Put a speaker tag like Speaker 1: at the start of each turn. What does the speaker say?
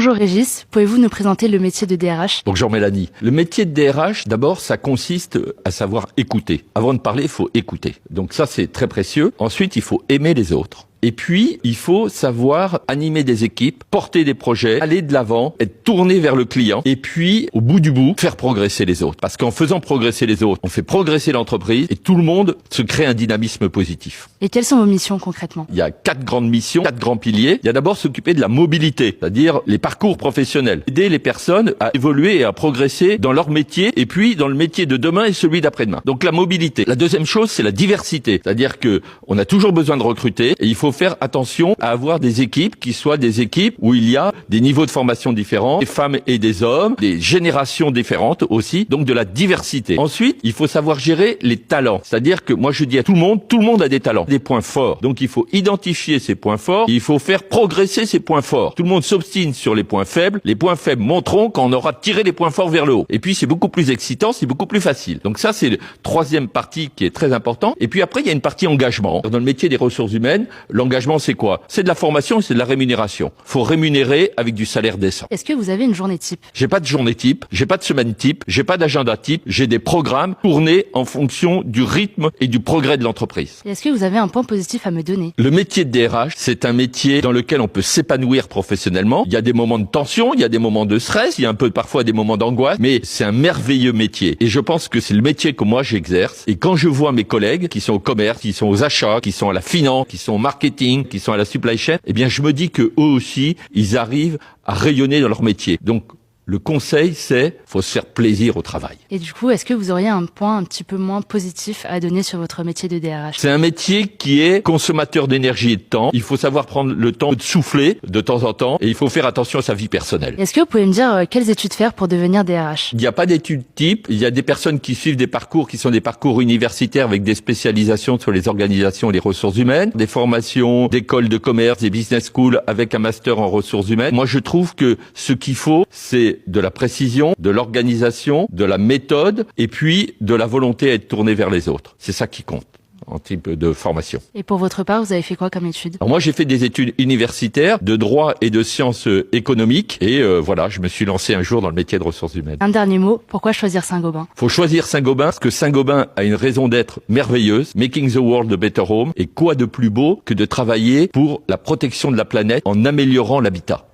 Speaker 1: Bonjour Régis, pouvez-vous nous présenter le métier de DRH?
Speaker 2: Bonjour Mélanie. Le métier de DRH, d'abord, ça consiste à savoir écouter. Avant de parler, il faut écouter. Donc ça, c'est très précieux. Ensuite, il faut aimer les autres. Et puis, il faut savoir animer des équipes, porter des projets, aller de l'avant, être tourné vers le client. Et puis, au bout du bout, faire progresser les autres. Parce qu'en faisant progresser les autres, on fait progresser l'entreprise et tout le monde se crée un dynamisme positif.
Speaker 1: Et quelles sont vos missions concrètement?
Speaker 2: Il y a 4 grandes missions, 4 grands piliers. Il y a d'abord s'occuper de la mobilité, c'est-à-dire les parcours professionnels. Aider les personnes à évoluer et à progresser dans leur métier et puis dans le métier de demain et celui d'après-demain. Donc la mobilité. La deuxième chose, c'est la diversité. C'est-à-dire que on a toujours besoin de recruter et il faut faire attention à avoir des équipes qui soient des équipes où il y a des niveaux de formation différents, des femmes et des hommes, des générations différentes aussi, donc de la diversité. Ensuite, il faut savoir gérer les talents. C'est-à-dire que moi je dis à tout le monde a des talents, des points forts. Donc il faut identifier ces points forts, et il faut faire progresser ces points forts. Tout le monde s'obstine sur les points faibles. Les points faibles montreront quand on aura tiré les points forts vers le haut. Et puis c'est beaucoup plus excitant, c'est beaucoup plus facile. Donc ça c'est la troisième partie qui est très important. Et puis après il y a une partie engagement. Dans le métier des ressources humaines, l'engagement c'est quoi? C'est de la formation et c'est de la rémunération. Faut rémunérer avec du salaire décent.
Speaker 1: Est-ce que vous avez une journée type?
Speaker 2: J'ai pas de journée type, j'ai pas de semaine type, j'ai pas d'agenda type, j'ai des programmes tournés en fonction du rythme et du progrès de l'entreprise.
Speaker 1: Et est-ce que vous avez un point positif à me donner?
Speaker 2: Le métier de DRH, c'est un métier dans lequel on peut s'épanouir professionnellement. Il y a des moments de tension, il y a des moments de stress, il y a un peu parfois des moments d'angoisse, mais c'est un merveilleux métier. Et je pense que c'est le métier que moi j'exerce. Et quand je vois mes collègues qui sont au commerce, qui sont aux achats, qui sont à la finance, qui sont au marketing, qui sont à la supply chain, eh bien je me dis que eux aussi, ils arrivent à rayonner dans leur métier. Donc le conseil, c'est faut se faire plaisir au travail.
Speaker 1: Et du coup, est-ce que vous auriez un point un petit peu moins positif à donner sur votre métier de DRH?
Speaker 2: C'est un métier qui est consommateur d'énergie et de temps. Il faut savoir prendre le temps de souffler de temps en temps et il faut faire attention à sa vie personnelle.
Speaker 1: Est-ce que vous pouvez me dire quelles études faire pour devenir DRH?
Speaker 2: Il n'y a pas d'études type. Il y a des personnes qui suivent des parcours qui sont des parcours universitaires avec des spécialisations sur les organisations et les ressources humaines, des formations d'écoles de commerce, des business schools avec un master en ressources humaines. Moi, je trouve que ce qu'il faut, c'est de la précision, de l'organisation, de la méthode et puis de la volonté à être tourné vers les autres. C'est ça qui compte en type de formation.
Speaker 1: Et pour votre part, vous avez fait quoi comme études?
Speaker 2: Alors moi, j'ai fait des études universitaires de droit et de sciences économiques et voilà, je me suis lancé un jour dans le métier de ressources humaines.
Speaker 1: Un dernier mot, pourquoi choisir Saint-Gobain?
Speaker 2: Faut choisir Saint-Gobain parce que Saint-Gobain a une raison d'être merveilleuse, making the world a better home. Et quoi de plus beau que de travailler pour la protection de la planète en améliorant l'habitat?